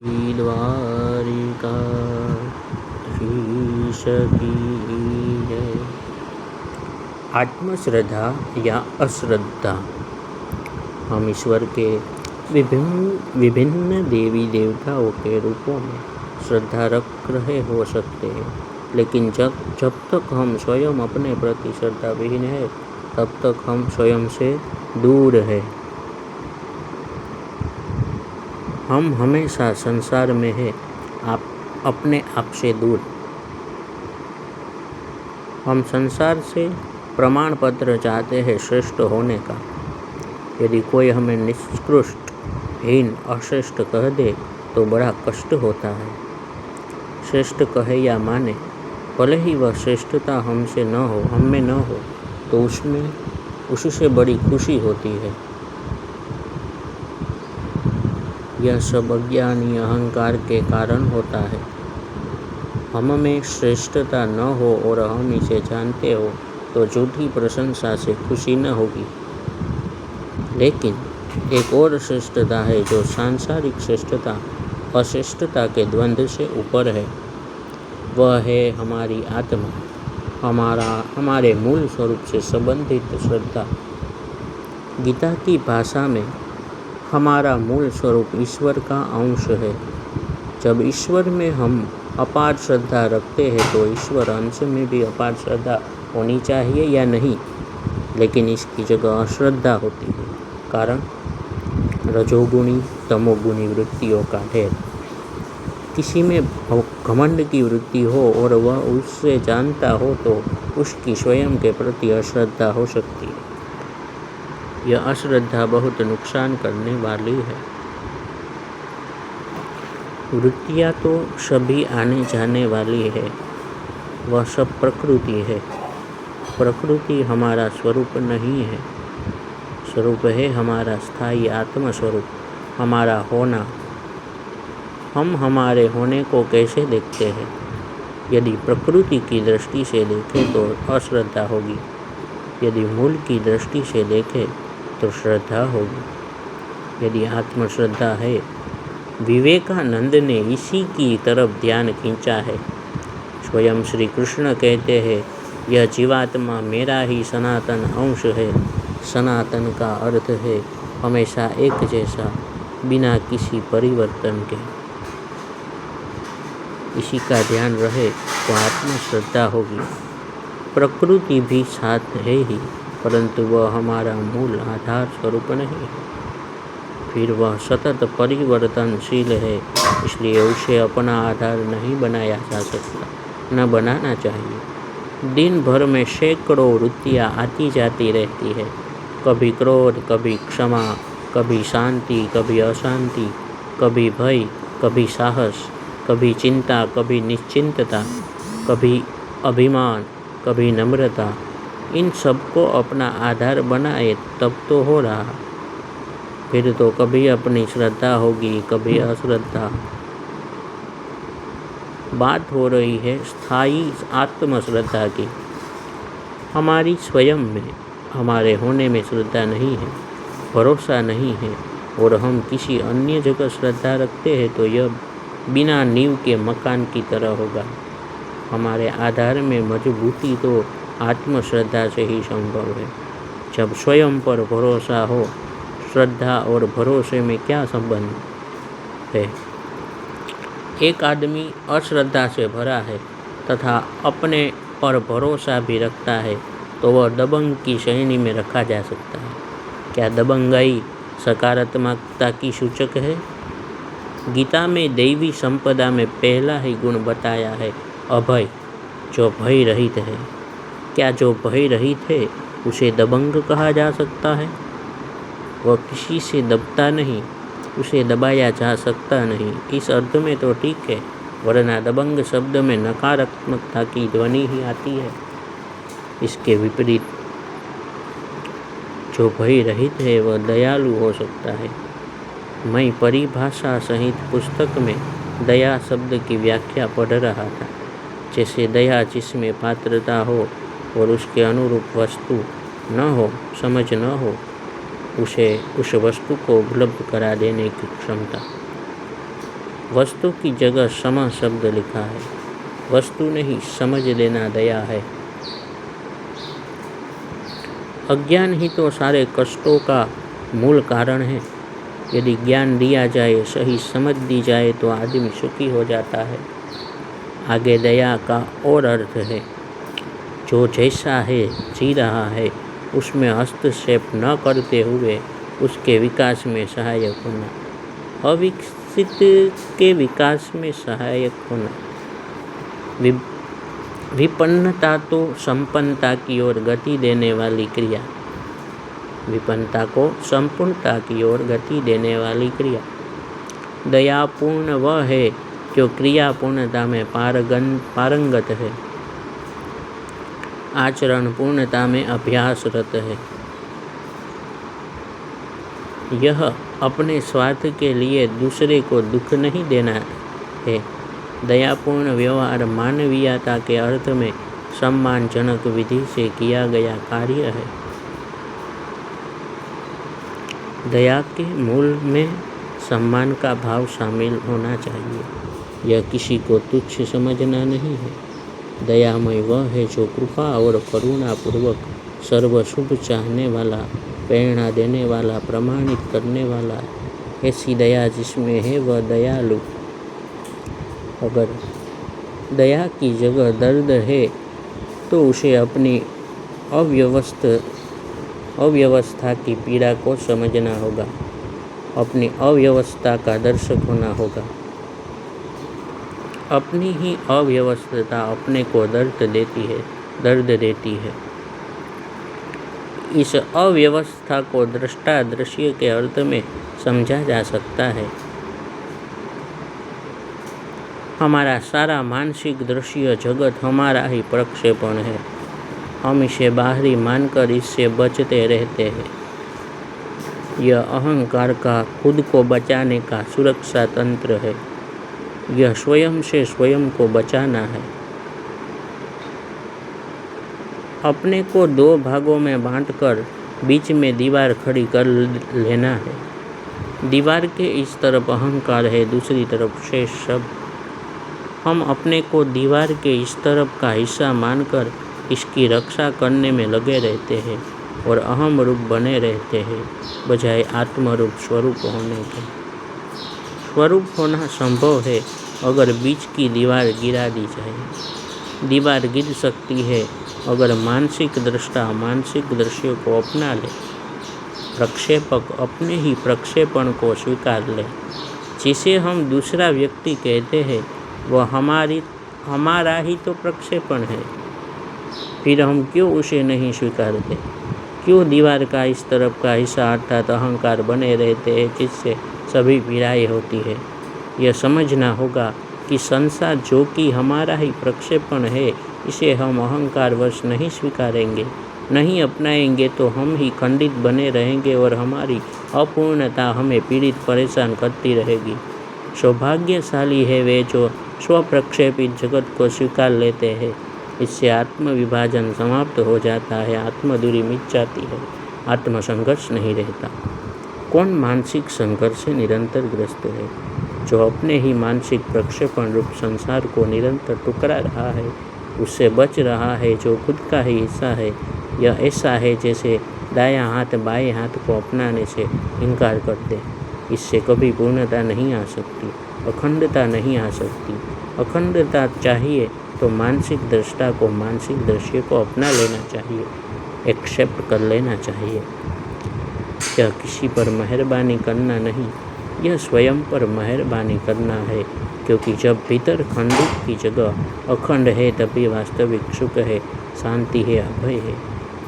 द्वारिकाधीश की जय। आत्मश्रद्धा या अश्रद्धा। हम ईश्वर के विभिन्न देवी देवताओं के रूपों में श्रद्धा रख रहे हो सकते हैं, लेकिन जब तक हम स्वयं अपने प्रति श्रद्धा विहीन है, तब तक हम स्वयं से दूर है। हम हमेशा संसार में है, अपने आप से दूर। हम संसार से प्रमाण पत्र चाहते हैं श्रेष्ठ होने का। यदि कोई हमें निष्कृष्ट, हीन, अश्रेष्ठ कह दे तो बड़ा कष्ट होता है। श्रेष्ठ कहे या माने, भले ही वह श्रेष्ठता हम में न हो, तो उससे बड़ी खुशी होती है। यह सब अज्ञानी अहंकार के कारण होता है। हम में श्रेष्ठता न हो और हम इसे जानते हो तो झूठी प्रशंसा से खुशी न होगी। लेकिन एक और श्रेष्ठता है जो सांसारिक श्रेष्ठता, अश्रेष्ठता के द्वंद्व से ऊपर है। वह है हमारी आत्मा, हमारे मूल स्वरूप से संबंधित श्रद्धा। गीता की भाषा में हमारा मूल स्वरूप ईश्वर का अंश है। जब ईश्वर में हम अपार श्रद्धा रखते हैं तो ईश्वर अंश में भी अपार श्रद्धा होनी चाहिए या नहीं? लेकिन इसकी जगह अश्रद्धा होती है, कारण रजोगुणी तमोगुणी वृत्तियों का ढेर। किसी में घमंड की वृत्ति हो और वह उससे जानता हो तो उसकी स्वयं के प्रति अश्रद्धा हो सकती है। यह अश्रद्धा बहुत नुकसान करने वाली है। वृत्तियाँ तो सभी आने जाने वाली है, वह सब प्रकृति है। प्रकृति हमारा स्वरूप नहीं है। स्वरूप है हमारा स्थायी आत्म स्वरूप, हमारा होना। हम हमारे होने को कैसे देखते हैं? यदि प्रकृति की दृष्टि से देखें तो अश्रद्धा होगी, यदि मूल की दृष्टि से देखें तो श्रद्धा होगी। यदि आत्मश्रद्धा है, विवेकानंद ने इसी की तरफ ध्यान खींचा है। स्वयं श्री कृष्ण कहते हैं, यह जीवात्मा मेरा ही सनातन अंश है। सनातन का अर्थ है हमेशा एक जैसा, बिना किसी परिवर्तन के। इसी का ध्यान रहे तो आत्मश्रद्धा होगी। प्रकृति भी साथ है ही, परंतु वह हमारा मूल आधार स्वरूप नहीं है। फिर वह सतत परिवर्तनशील है, इसलिए उसे अपना आधार नहीं बनाया जा सकता, न बनाना चाहिए। दिन भर में सैकड़ों वृत्तियाँ आती जाती रहती है, कभी क्रोध, कभी क्षमा, कभी शांति, कभी अशांति, कभी भय, कभी साहस, कभी चिंता, कभी निश्चिंतता, कभी अभिमान, कभी नम्रता। इन सबको अपना आधार बनाए तब तो हो रहा। फिर तो कभी अपनी श्रद्धा होगी, कभी अश्रद्धा। बात हो रही है स्थायी आत्मश्रद्धा की। हमारी स्वयं में, हमारे होने में श्रद्धा नहीं है, भरोसा नहीं है और हम किसी अन्य जगह श्रद्धा रखते हैं तो यह बिना नींव के मकान की तरह होगा। हमारे आधार में मजबूती तो आत्मश्रद्धा से ही संभव है। जब स्वयं पर भरोसा हो, श्रद्धा और भरोसे में क्या संबंध है? एक आदमी अश्रद्धा से भरा है तथा अपने पर भरोसा भी रखता है तो वह दबंग की श्रेणी में रखा जा सकता है। क्या दबंगाई सकारात्मकता की सूचक है? गीता में दैवी संपदा में पहला ही गुण बताया है अभय, जो भय रहित है। क्या जो भय रहित है उसे दबंग कहा जा सकता है? वह किसी से दबता नहीं, उसे दबाया जा सकता नहीं। इस अर्थ में तो ठीक है, वरना दबंग शब्द में नकारात्मकता की ध्वनि ही आती है। इसके विपरीत जो भय रहित है वह दयालु हो सकता है। मैं परिभाषा सहित पुस्तक में दया शब्द की व्याख्या पढ़ रहा था। जैसे दया जिसमें पात्रता हो और उसके अनुरूप वस्तु न हो, समझ न हो, उसे उस वस्तु को उपलब्ध करा देने की क्षमता। वस्तु की जगह सम शब्द लिखा है। वस्तु नहीं, समझ लेना दया है। अज्ञान ही तो सारे कष्टों का मूल कारण है। यदि ज्ञान दिया जाए, सही समझ दी जाए तो आदमी सुखी हो जाता है। आगे दया का और अर्थ है, जो जैसा है जी रहा है उसमें हस्तक्षेप न करते हुए उसके विकास में सहायक होना। अविकसित के विकास में सहायक होना। विपन्नता तो संपन्नता की ओर गति देने वाली क्रिया। विपन्नता को संपूर्णता की ओर गति देने वाली क्रिया। दयापूर्ण वह है जो क्रिया पूर्णता में पारंगत है, आचरण पूर्णता में अभ्यासरत है। यह अपने स्वार्थ के लिए दूसरे को दुख नहीं देना है। दयापूर्ण व्यवहार मानवीयता के अर्थ में सम्मानजनक विधि से किया गया कार्य है। दया के मूल में सम्मान का भाव शामिल होना चाहिए। यह किसी को तुच्छ समझना नहीं है। दयामय वह है जो कृपा और करुणा पूर्वक सर्वशुभ चाहने वाला, प्रेरणा देने वाला, प्रमाणित करने वाला। ऐसी दया जिसमें है वह दयालु। अगर दया की जगह दर्द है तो उसे अपनी अव्यवस्था की पीड़ा को समझना होगा, अपनी अव्यवस्था का दर्शक होना होगा। अपनी ही अव्यवस्था अपने को दर्द देती है। इस अव्यवस्था को दृष्टा दृश्य के अर्थ में समझा जा सकता है। हमारा सारा मानसिक दृश्य जगत हमारा ही प्रक्षेपण है। हम इसे बाहरी मानकर इससे बचते रहते हैं। यह अहंकार का खुद को बचाने का सुरक्षा तंत्र है। यह स्वयं से स्वयं को बचाना है। अपने को दो भागों में बांटकर बीच में दीवार खड़ी कर लेना है। दीवार के इस तरफ अहंकार है, दूसरी तरफ शेष सब। हम अपने को दीवार के इस तरफ का हिस्सा मानकर इसकी रक्षा करने में लगे रहते हैं और अहम रूप बने रहते हैं, बजाय आत्मरूप स्वरूप होने के। स्वरूप होना संभव है अगर बीच की दीवार गिरा दी जाए। दीवार गिर सकती है अगर मानसिक दृष्टा मानसिक दृश्य को अपना ले, प्रक्षेपक अपने ही प्रक्षेपण को स्वीकार ले। जिसे हम दूसरा व्यक्ति कहते हैं वह हमारा ही तो प्रक्षेपण है। फिर हम क्यों उसे नहीं स्वीकारते? क्यों दीवार का इस तरफ का हिस्सा अर्थात अहंकार बने रहते हैं जिससे सभी पीड़ाएं होती है? यह समझना होगा कि संसार जो कि हमारा ही प्रक्षेपण है, इसे हम अहंकारवश नहीं स्वीकारेंगे, नहीं अपनाएंगे तो हम ही खंडित बने रहेंगे और हमारी अपूर्णता हमें पीड़ित परेशान करती रहेगी। सौभाग्यशाली है वे जो स्वप्रक्षेपित जगत को स्वीकार लेते हैं। इससे आत्म विभाजन समाप्त हो जाता है, आत्मदूरी मिट जाती है, आत्म संघर्ष नहीं रहता। कौन मानसिक संघर्ष से निरंतर ग्रस्त है? जो अपने ही मानसिक प्रक्षेपण रूप संसार को निरंतर टुकरा रहा है, उससे बच रहा है, जो खुद का ही हिस्सा है। यह ऐसा है जैसे दायां हाथ बाएं हाथ को अपनाने से इनकार कर दे। इससे कभी पूर्णता नहीं आ सकती, अखंडता नहीं आ सकती। अखंडता चाहिए तो मानसिक दृष्टा को, मानसिक दृश्य को अपना लेना चाहिए, एक्सेप्ट कर लेना चाहिए। यह किसी पर मेहरबानी करना नहीं, यह स्वयं पर मेहरबानी करना है, क्योंकि जब भीतर खंडित की जगह अखंड है तभी वास्तविक सुख है, शांति है, अभय है।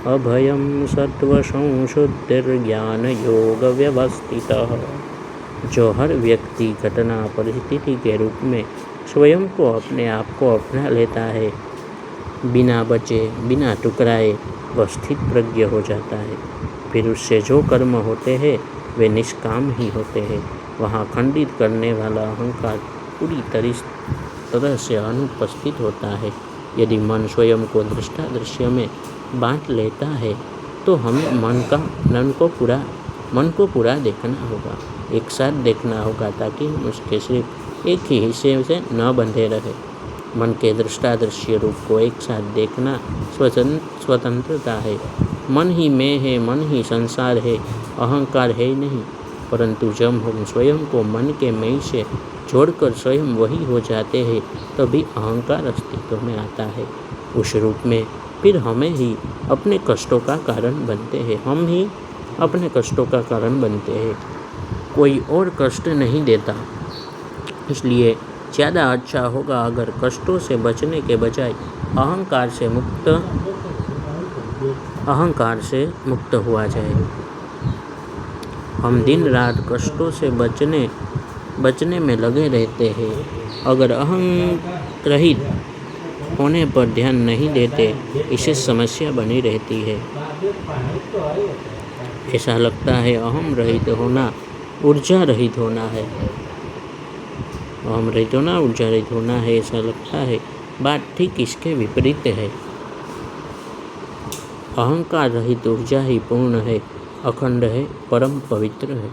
अभयम सत्व संशुद्धिर्ज्ञान योग व्यवस्थितः। जो हर व्यक्ति घटना परिस्थिति के रूप में स्वयं को अपने आप को अपना लेता है, बिना बचे बिना टुकराए वह स्थित प्रज्ञ हो जाता है। फिर उससे जो कर्म होते हैं वे निष्काम ही होते हैं। वहाँ खंडित करने वाला अहंकार पूरी तरह से अनुपस्थित होता है। यदि मन स्वयं को दृष्टा दृश्य में बांट लेता है तो हमें मन को पूरा देखना होगा, एक साथ देखना होगा, ताकि हम उसके सिर्फ एक ही हिस्से से न बंधे रहे। मन के दृष्टादृश्य रूप को एक साथ देखना स्वतंत्रता है। मन ही मैं है, मन ही संसार है, अहंकार है नहीं। परंतु जब हम स्वयं को मन के मैं से जोड़कर स्वयं वही हो जाते हैं, तभी अहंकार अस्तित्व में आता है। उस रूप में फिर हमें ही अपने कष्टों का कारण बनते हैं, हम ही अपने कष्टों का कारण बनते हैं, कोई और कष्ट नहीं देता। इसलिए ज़्यादा अच्छा होगा अगर कष्टों से बचने के बजाय अहंकार से मुक्त हुआ जाए। हम दिन रात कष्टों से बचने में लगे रहते हैं। अगर अहंकार रहित होने पर ध्यान नहीं देते, इससे समस्या बनी रहती है। ऐसा लगता है अहम रहित होना ऊर्जा रहित होना है। अहम रहित होना ऊर्जा रहित होना है, ऐसा लगता है। बात ठीक इसके विपरीत है। अहंकार रहित ऊर्जा ही पूर्ण है, अखंड है, परम पवित्र है।